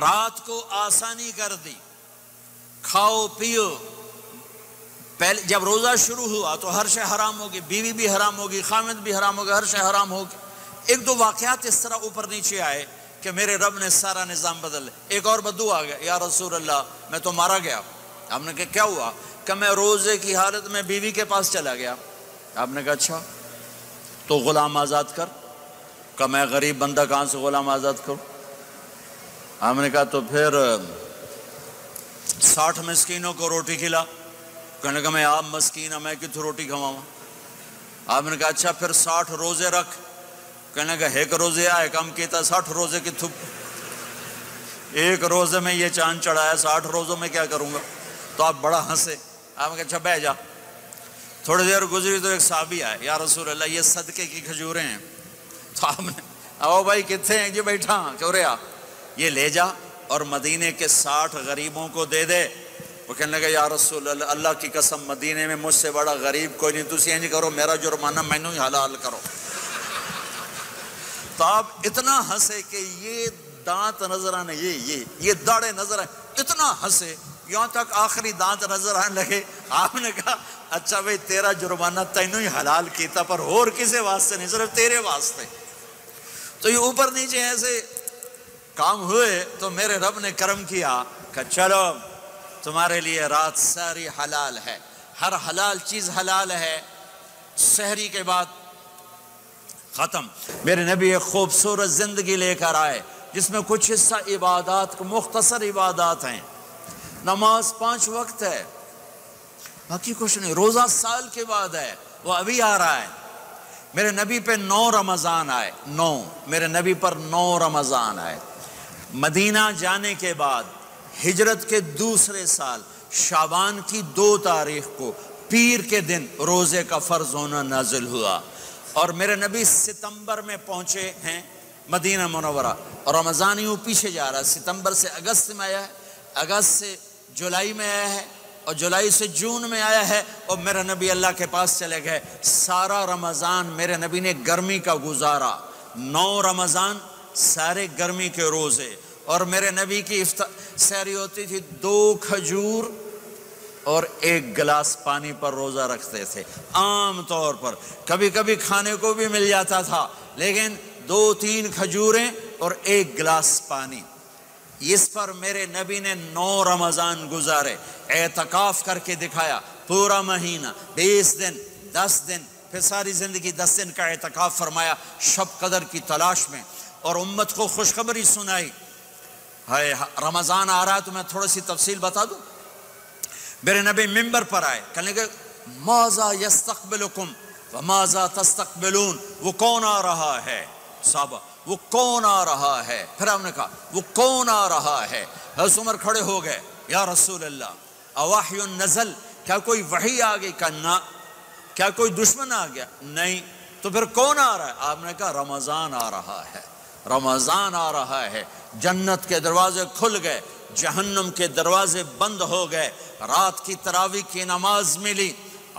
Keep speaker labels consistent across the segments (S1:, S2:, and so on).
S1: رات کو آسانی کر دی، کھاؤ پیو۔ پہلے جب روزہ شروع ہوا تو ہر شے حرام ہوگی، بیوی بھی حرام ہوگی، خامد بھی حرام ہوگا، ہر شے حرام ہوگی۔ ایک دو واقعات اس طرح اوپر نیچے آئے کہ میرے رب نے سارا نظام بدل لیا۔ ایک اور بدو آ گیا، یا رسول اللہ میں تو مارا گیا۔ آپ نے کہا کیا ہوا؟ کہ میں روزے کی حالت میں بیوی کے پاس چلا گیا۔ آپ نے کہا اچھا تو غلام آزاد کر۔ کہ میں غریب بندہ کہاں سے غلام آزاد کروں؟ آپ نے کہا تو پھر 60 مسکینوں کو روٹی کھلا۔ کہنے لگا میں آپ مسکین ہوں، میں کتوں روٹی کھواؤں؟ آپ نے کہا اچھا پھر 60 روزے رکھ۔ کہنے لگا ایک روزے آئے کم کیتا، 60 روزے کتوں؟ ایک روزے میں یہ چاند چڑھایا، 60 روزوں میں کیا کروں گا؟ تو آپ بڑا ہنسے۔ آپ نے کہا اچھا بہ جا۔ تھوڑی دیر گزری تو ایک صحابی آئے، یا رسول اللہ یہ صدقے کی کھجوریں ہیں۔ تو آپ نے آؤ بھائی کتنے ہیں؟ جی بیٹھا چوریا، یہ لے جا اور مدینے کے 60 غریبوں کو دے دے۔ وہ کہنے لگا یا رسول اللہ اللہ کی قسم مدینے میں مجھ سے بڑا غریب کوئی نہیں، تسی انج کرو میرا جرمانہ مینوں ہی حلال کرو۔ تو آپ اتنا ہنسے کہ یہ دانت نظر آنے، یہ داڑے نظر آئے، اتنا ہنسے یہاں تک آخری دانت نظر آنے لگے۔ آپ نے کہا اچھا بھائی تیرا جرمانہ تینوں ہی حلال کیتا، پر اور کسی واسطے نہیں، صرف تیرے واسطے۔ تو یہ اوپر نیچے ایسے کام ہوئے تو میرے رب نے کرم کیا کہ چلو تمہارے لیے رات ساری حلال ہے، ہر حلال چیز حلال ہے۔ سحری کے بعد ختم۔ میرے نبی ایک خوبصورت زندگی لے کر آئے جس میں کچھ حصہ عبادات، مختصر عبادات ہیں۔ نماز 5 وقت ہے، باقی کچھ نہیں۔ روزہ سال کے بعد ہے، وہ ابھی آ رہا ہے۔ میرے نبی پہ 9 رمضان آئے، 9 میرے نبی پر 9 رمضان آئے۔ مدینہ جانے کے بعد ہجرت کے دوسرے سال شعبان کی 2 تاریخ کو پیر کے دن روزے کا فرض ہونا نازل ہوا، اور میرے نبی ستمبر میں پہنچے ہیں مدینہ منورہ، اور رمضان یوں پیچھے جا رہا ہے۔ ستمبر سے اگست میں آیا ہے، اگست سے جولائی میں آیا ہے، اور جولائی سے جون میں آیا ہے، اور میرے نبی اللہ کے پاس چلے گئے۔ سارا رمضان میرے نبی نے گرمی کا گزارا، 9 رمضان سارے گرمی کے روزے، اور میرے نبی کی سحری ہوتی تھی 2 کھجور اور 1 گلاس پانی پر روزہ رکھتے تھے عام طور پر۔ کبھی کبھی کھانے کو بھی مل جاتا تھا، لیکن 2-3 کھجوریں اور 1 گلاس پانی۔ اس پر میرے نبی نے 9 رمضان گزارے، اعتکاف کر کے دکھایا، پورا مہینہ 20 دن 10 دن، پھر ساری زندگی 10 دن کا اعتکاف فرمایا شب قدر کی تلاش میں، اور امت کو خوشخبری سنائی۔ رمضان آ رہا ہے تو میں تھوڑی سی تفصیل بتا دوں۔ میرے نبی ممبر پر آئے، کہنے لگے ماذا یستقبلکم وماذا تستقبلون، وہ کون آ رہا ہے؟ صحابہ وہ کون آ رہا ہے؟ پھر ہم نے کہا وہ کون آ رہا ہے؟ حضرت عمر کھڑے ہو گئے، یا رسول اللہ اوحی نزل، کیا کوئی وحی آ گئی؟ کہا نہ۔ کیا کوئی دشمن آ گیا؟ نہیں۔ تو پھر کون آ رہا ہے؟ آپ نے کہا رمضان آ رہا ہے، رمضان آ رہا ہے۔ جنت کے دروازے کھل گئے، جہنم کے دروازے بند ہو گئے، رات کی تراویح کی نماز ملی۔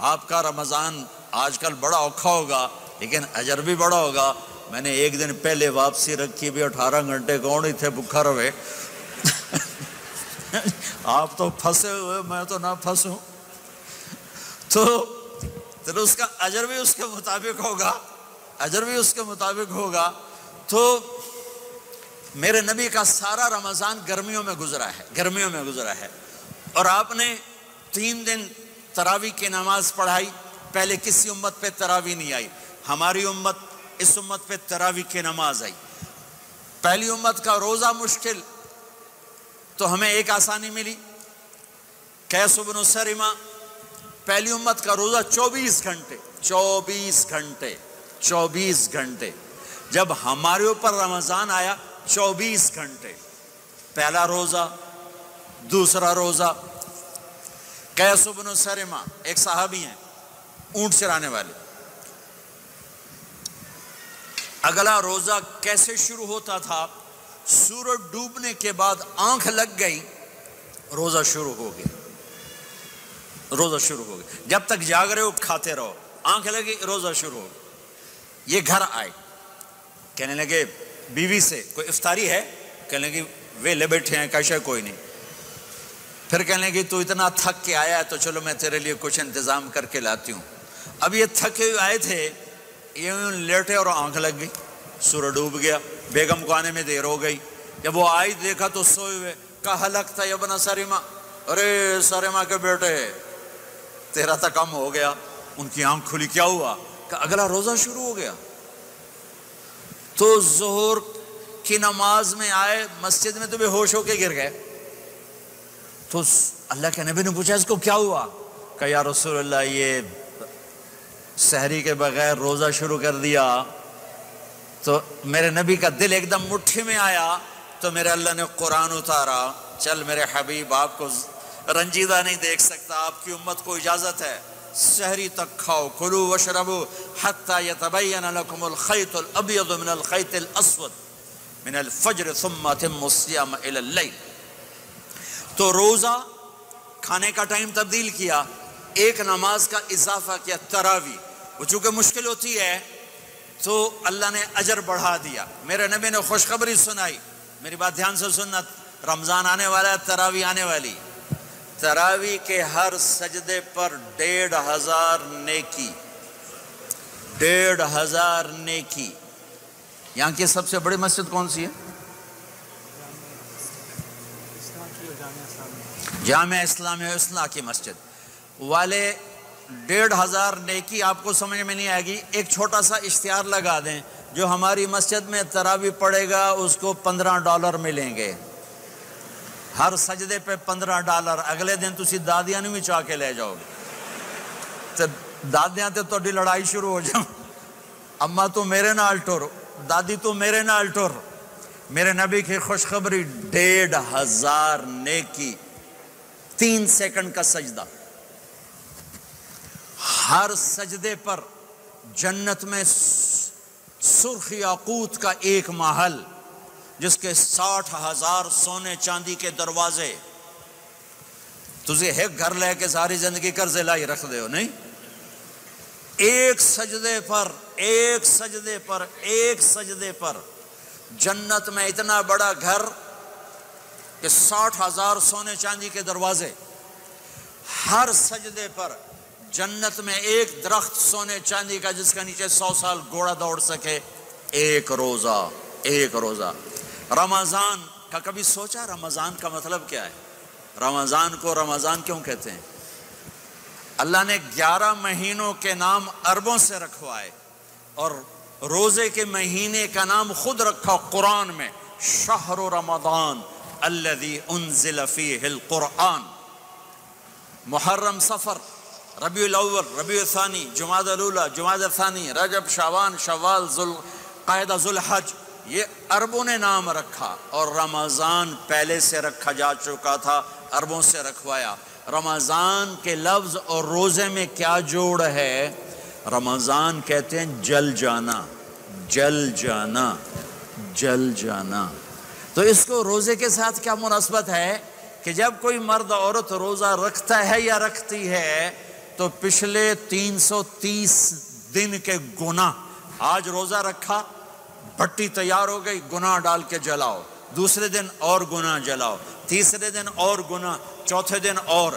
S1: آپ کا رمضان آج کل بڑا اوکھا ہوگا لیکن اجر بھی بڑا ہوگا۔ میں نے ایک دن پہلے واپسی رکھی بھی، 18 گھنٹے کون ہی تھے بھوکا رہے۔ آپ تو پھنسے ہوئے، میں تو نہ پھنسوں، تو اس کا اجر بھی اس کے مطابق ہوگا، اجر بھی اس کے مطابق ہوگا۔ تو میرے نبی کا سارا رمضان گرمیوں میں گزرا ہے، گرمیوں میں گزرا ہے، اور آپ نے 3 دن تراویح کی نماز پڑھائی۔ پہلے کسی امت پہ تراویح نہیں آئی، ہماری امت، اس امت پہ تراویح کی نماز آئی۔ پہلی امت کا روزہ مشکل، تو ہمیں ایک آسانی ملی، قیس بن سرمہ۔ پہلی امت کا روزہ 24 گھنٹے، 24 گھنٹے، 24 گھنٹے۔ جب ہمارے اوپر رمضان آیا 24 گھنٹے، پہلا روزہ، دوسرا روزہ۔ قیس بن سرمہ ایک صحابی ہیں، اونٹ چرانے والے۔ اگلا روزہ کیسے شروع ہوتا تھا؟ سورج ڈوبنے کے بعد آنکھ لگ گئی، روزہ شروع ہو گیا، روزہ شروع ہو گیا۔ جب تک جاگ رہے ہو کھاتے رہو، آنکھ لگی روزہ شروع ہو گیا۔ یہ گھر آئے، کہنے لگے بیوی سے کوئی افطاری ہے؟ کہنے لگے ویلے بیٹھے ہیں، کیسے کوئی نہیں. پھر کہنے لگی تو اتنا تھک کے آیا ہے تو چلو میں تیرے لیے کچھ انتظام کر کے لاتی ہوں. اب یہ تھکے ہوئے آئے تھے، یہ لیٹے اور آنکھ لگ گئی، سورج ڈوب گیا، بیگم کو آنے میں دیر ہو گئی. جب وہ آئی دیکھا تو سوئے ہوئے. کہا لگتا ہے ابن سریمہ، ارے سریمہ کے بیٹے تیرا تو کم ہو گیا. ان کی آنکھ کھلی، کیا ہوا؟ کہ اگلا روزہ شروع ہو گیا. تو ظہر کی نماز میں آئے مسجد میں تو بے ہوش ہو کے گر گئے. تو اللہ کے نبی نے پوچھا اس کو کیا ہوا؟ کہ یا رسول اللہ یہ سحری کے بغیر روزہ شروع کر دیا. تو میرے نبی کا دل ایک دم مٹھی میں آیا. تو میرے اللہ نے قرآن اتارا، چل میرے حبیب آپ کو رنجیدہ نہیں دیکھ سکتا، آپ کی امت کو اجازت ہے سحری تک کھاؤ، کلوا واشربوا حتی یتبین لکم الخیط الابیض من الخیط الاسود من الفجر ثم اتموا الصیام الی اللیل. تو روزہ کھانے کا ٹائم تبدیل کیا، ایک نماز کا اضافہ کیا، تراویح. وہ چونکہ مشکل ہوتی ہے تو اللہ نے اجر بڑھا دیا. میرے نبی نے خوشخبری سنائی، میری بات دھیان سے سننا، رمضان آنے والا ہے، تراویح آنے والی. تراویح کے ہر سجدے پر 1500 نیکی، 1500 نیکی. یہاں کی سب سے بڑی مسجد کون سی ہے؟ جامعہ اسلامیہ اصلاح کی مسجد والے. 1500 نیکی آپ کو سمجھ میں نہیں آئے گی. ایک چھوٹا سا اشتہار لگا دیں، جو ہماری مسجد میں تراویح پڑے گا اس کو $15 ملیں گے، ہر سجدے پہ $15. اگلے دن تسی دادیاں نہیں بھی چاہ کے لے جاؤ گے. تو دادیاں تے تھوڑی لڑائی شروع ہو جاؤ، اماں تو میرے نال ٹر، دادی تو میرے نال ٹر. میرے نبی کی خوشخبری، 1500 نیکی، 3 سیکنڈ کا سجدہ. ہر سجدے پر جنت میں سرخ یاقوت کا ایک محل جس کے 60,000 سونے چاندی کے دروازے. تجھے ایک گھر لے کے ساری زندگی قرضے لائی رکھ دے ہو نہیں. ایک سجدے پر، ایک سجدے پر، ایک سجدے پر جنت میں اتنا بڑا گھر کہ 60,000 سونے چاندی کے دروازے. ہر سجدے پر جنت میں ایک درخت سونے چاندی کا جس کا نیچے 100 سال گھوڑا دوڑ سکے. ایک روزہ، ایک روزہ. رمضان کا کبھی سوچا رمضان کا مطلب کیا ہے؟ رمضان کو رمضان کیوں کہتے ہیں؟ اللہ نے 11 مہینوں کے نام عربوں سے رکھوائے اور روزے کے مہینے کا نام خود رکھا قرآن میں، شہر رمضان الذی انزل فیہ القرآن. محرم، صفر، ربیع الاول، ربیع الثانی، جمادی الاولی، جمادی الثانی، رجب، شعبان، شوال، ذوالقعدہ، ذوالحج، یہ عربوں نے نام رکھا. اور رمضان پہلے سے رکھا جا چکا تھا، عربوں سے رکھوایا. رمضان کے لفظ اور روزے میں کیا جوڑ ہے؟ رمضان کہتے ہیں جل جانا، جل جانا، جل جانا. تو اس کو روزے کے ساتھ کیا مناسبت ہے کہ جب کوئی مرد عورت روزہ رکھتا ہے یا رکھتی ہے تو پچھلے 330 دن کے گناہ، آج روزہ رکھا، بھٹی تیار ہو گئی، گناہ ڈال کے جلاؤ، دوسرے دن اور گناہ جلاؤ، تیسرے دن اور گناہ، چوتھے دن اور،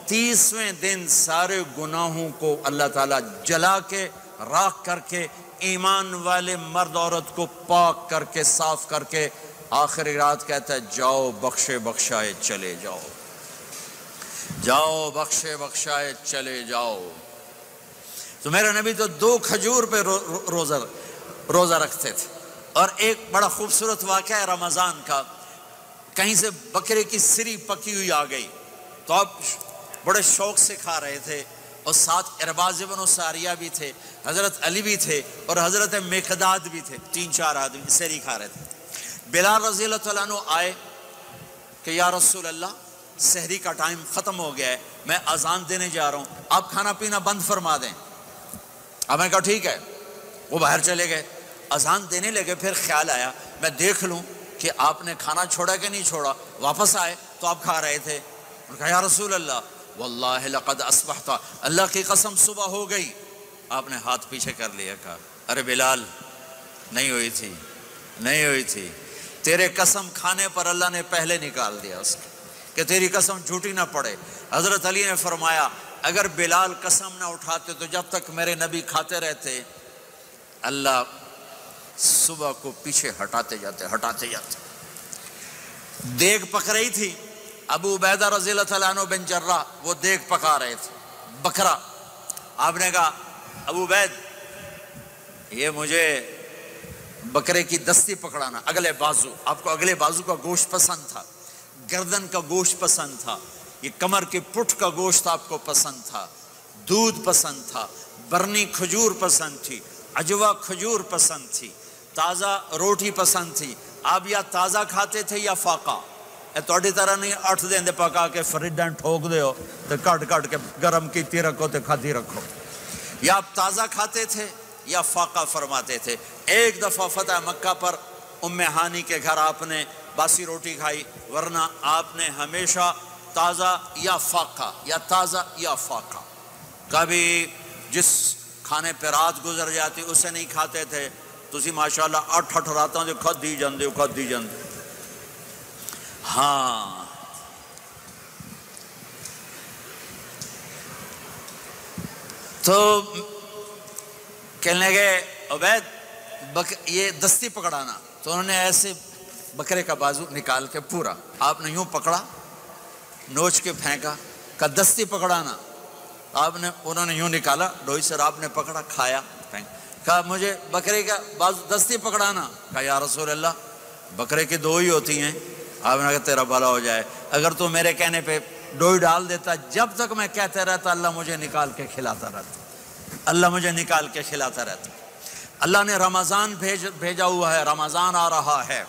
S1: 30ویں دن سارے گناہوں کو اللہ تعالیٰ جلا کے، راکھ کر کے، ایمان والے مرد عورت کو پاک کر کے، صاف کر کے، آخری رات کہتا ہے جاؤ بخشے بخشائے چلے جاؤ، جاؤ بخشے بخشائے چلے جاؤ. تو میرے نبی تو 2 کھجور پہ روزہ رکھتے تھے. اور ایک بڑا خوبصورت واقعہ ہے رمضان کا، کہیں سے بکرے کی سری پکی ہوئی آ گئی تو آپ بڑے شوق سے کھا رہے تھے، اور ساتھ ارباز بن ساریہ بھی تھے، حضرت علی بھی تھے اور حضرت مقداد بھی تھے، 3-4 آدمی سری کھا رہے تھے. بلال رضی اللہ تعالیٰ عنہ آئے کہ یا رسول اللہ سحری کا ٹائم ختم ہو گیا ہے، میں اذان دینے جا رہا ہوں، آپ کھانا پینا بند فرما دیں. اب میں کہا ٹھیک ہے. وہ باہر چلے گئے، اذان دینے لگے. پھر خیال آیا میں دیکھ لوں کہ آپ نے کھانا چھوڑا کہ نہیں چھوڑا. واپس آئے تو آپ کھا رہے تھے. کہا یا رسول اللہ واللہ لقد اصبحت، اللہ کی قسم صبح ہو گئی. آپ نے ہاتھ پیچھے کر لیا، کہا ارے بلال نہیں ہوئی تھی، نہیں ہوئی تھی. تیرے قسم کھانے پر اللہ نے پہلے نکال دیا اس کو کہ تیری قسم جھوٹی نہ پڑے۔ حضرت علی نے فرمایا اگر بلال قسم نہ اٹھاتے تو جب تک میرے نبی کھاتے رہتے اللہ صبح کو پیچھے ہٹاتے جاتے۔ دیگ پک رہی تھی، ابو عبیدہ رضی اللہ تعالیٰ عنہ بن جراح وہ دیگ پکا رہے تھے، بکرا۔ آپ نے کہا ابو عبید یہ مجھے بکرے کی دستی پکڑانا، اگلے بازو، آپ کو اگلے بازو کا گوشت پسند تھا، گردن کا گوشت پسند تھا، یہ کمر کے پٹھ کا گوشت آپ کو پسند تھا، دودھ پسند تھا، برنی کھجور پسند تھی، عجوا کھجور پسند تھی، تازہ روٹی پسند تھی۔ آپ یا تازہ کھاتے تھے یا فاقہ، توڑی طرح نہیں 8 دن دے پکا کے فریڈاں ٹھوک دے ہو تو کٹ کے گرم کیتی رکھو تو کھاتی رکھو، یا آپ تازہ کھاتے تھے یا فاقہ فرماتے تھے۔ ایک دفعہ فتح مکہ پر ام ہانی کے گھر آپ نے باسی روٹی کھائی، ورنہ آپ نے ہمیشہ تازہ یا فاقہ یا تازہ یا فاقہ، کبھی جس کھانے پہ رات گزر جاتی اسے نہیں کھاتے تھے۔ تسی ماشاءاللہ 8 راتوں جو کھدی جاندے ہو۔ ہاں تو کہنے لگے عبید یہ دستی پکڑانا، تو انہوں نے ایسے بکرے کا بازو نکال کے پورا آپ نے یوں پکڑا، نوچ کے پھینکا، کہا دستی پکڑانا، انہوں نے یوں نکالا ڈوئی سر، آپ نے پکڑا، کھایا، کہا مجھے بکرے کا بازو دستی پکڑانا، کہا یا رسول اللہ بکرے کی 2 ہی ہوتی ہیں۔ آپ نے کہا تیرا بھلا ہو جائے، اگر تو میرے کہنے پہ ڈوئی ڈال دیتا، جب تک میں کہتے رہتا اللہ مجھے نکال کے کھلاتا رہتا۔ اللہ نے رمضان بھیجا ہوا ہے، رمضان آ رہا ہے،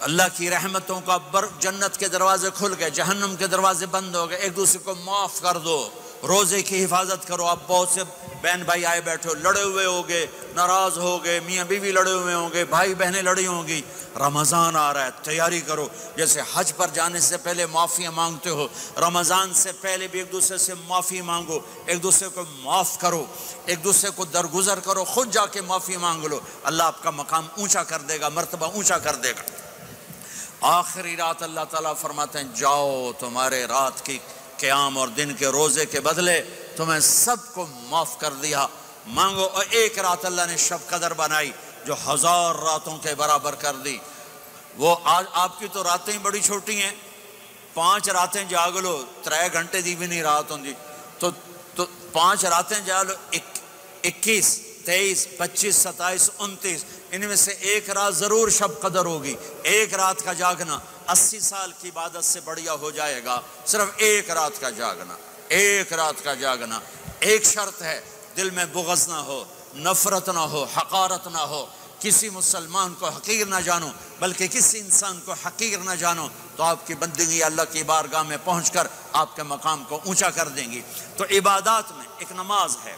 S1: اللہ کی رحمتوں کا جنت کے دروازے کھل گئے، جہنم کے دروازے بند ہو گئے، ایک دوسرے کو معاف کر دو، روزے کی حفاظت کرو۔ آپ بہت سے بہن بھائی آئے بیٹھے ہو، لڑے ہوئے ہوگے، ناراض ہوگے، میاں بیوی لڑے ہوئے ہوں گے، بھائی بہنیں لڑی ہوں گی، رمضان آ رہا ہے، تیاری کرو۔ جیسے حج پر جانے سے پہلے معافیاں مانگتے ہو، رمضان سے پہلے بھی ایک دوسرے سے معافی مانگو، ایک دوسرے کو معاف کرو، ایک دوسرے کو درگزر کرو، خود جا کے معافی مانگ لو، اللہ آپ کا مقام اونچا کر دے گا، مرتبہ اونچا کر دے گا۔ آخری رات اللہ تعالیٰ فرماتے ہیں جاؤ، تمہارے رات کی قیام اور دن کے روزے کے بدلے تمہیں سب کو معاف کر دیا، مانگو۔ اور ایک رات اللہ نے شب قدر بنائی جو 1000 راتوں کے برابر کر دی۔ وہ آج آپ کی تو راتیں ہی بڑی چھوٹی ہیں، 5 راتیں جاگ لو، 3 گھنٹے دی بھی نہیں رات ہوں، تو 5 راتیں جاگ لو، 21 23 25 27 29، ان میں سے ایک رات ضرور شب قدر ہوگی۔ ایک رات کا جاگنا 80 سال کی عبادت سے بڑھیا ہو جائے گا، صرف ایک رات کا جاگنا، ایک رات کا جاگنا۔ ایک شرط ہے، دل میں بغض نہ ہو، نفرت نہ ہو، حقارت نہ ہو، کسی مسلمان کو حقیر نہ جانو، بلکہ کسی انسان کو حقیر نہ جانو، تو آپ کی بندگی اللہ کی بارگاہ میں پہنچ کر آپ کے مقام کو اونچا کر دیں گی۔ تو عبادات میں ایک نماز ہے،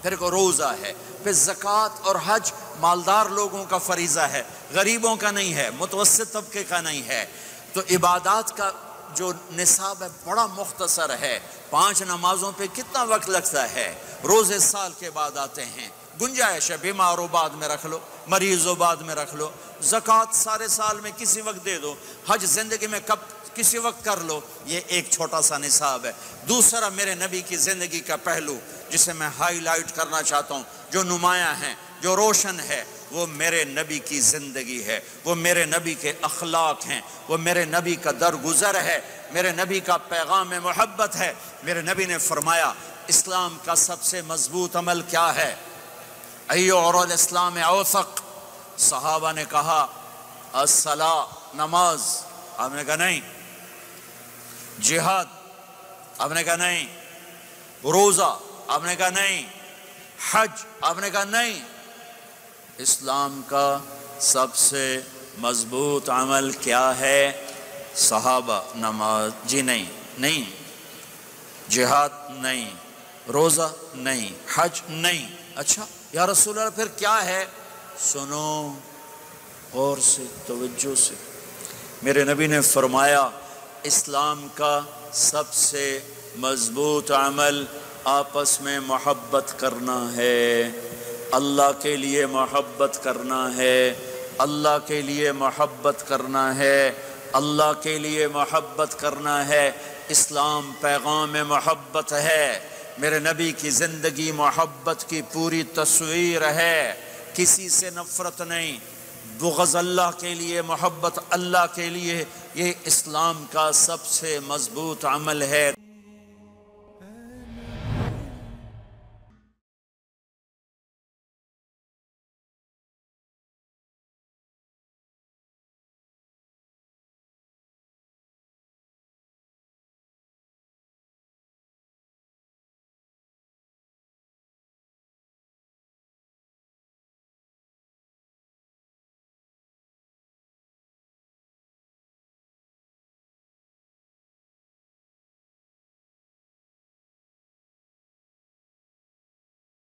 S1: پھر ایک روزہ ہے، پھر زکوٰۃ اور حج مالدار لوگوں کا فریضہ ہے، غریبوں کا نہیں ہے، متوسط طبقے کا نہیں ہے۔ تو عبادات کا جو نصاب ہے بڑا مختصر ہے۔ 5 نمازوں پہ کتنا وقت لگتا ہے؟ روزے سال کے بعد آتے ہیں، گنجائش ہے، بیمار ہو بعد میں رکھ لو، مریض ہو بعد میں رکھ لو، زکوٰۃ سارے سال میں کسی وقت دے دو، حج زندگی میں کب کسی وقت کر لو۔ یہ ایک چھوٹا سا نصاب ہے۔ دوسرا میرے نبی کی زندگی کا پہلو جسے میں ہائی لائٹ کرنا چاہتا ہوں، جو نمایاں ہے، جو روشن ہے، وہ میرے نبی کی زندگی ہے، وہ میرے نبی کے اخلاق ہیں، وہ میرے نبی کا درگزر ہے، میرے نبی کا پیغام محبت ہے۔ میرے نبی نے فرمایا اسلام کا سب سے مضبوط عمل کیا ہے؟ ایو اور الاسلام اوثق۔ صحابہ نے کہا الصلاۃ، نماز۔ آپ نے کہا نہیں۔ جہاد؟ آپ نے کہا نہیں۔ روزہ؟ آپ نے کہا نہیں۔ حج؟ آپ نے کہا نہیں۔ اسلام کا سب سے مضبوط عمل کیا ہے؟ صحابہ نماز، جی نہیں۔ جہاد نہیں، روزہ نہیں، حج نہیں۔ اچھا یا رسول اللہ پھر کیا ہے؟ سنو غور سے، توجہ سے۔ میرے نبی نے فرمایا اسلام کا سب سے مضبوط عمل آپس میں محبت کرنا ہے، اللہ کے لیے محبت کرنا ہے، اللہ کے لیے محبت کرنا ہے، اللہ کے لیے محبت کرنا ہے۔ اسلام پیغام محبت ہے، میرے نبی کی زندگی محبت کی پوری تصویر ہے، کسی سے نفرت نہیں، بغض اللہ کے لیے، محبت اللہ کے لیے، یہ اسلام کا سب سے مضبوط عمل ہے۔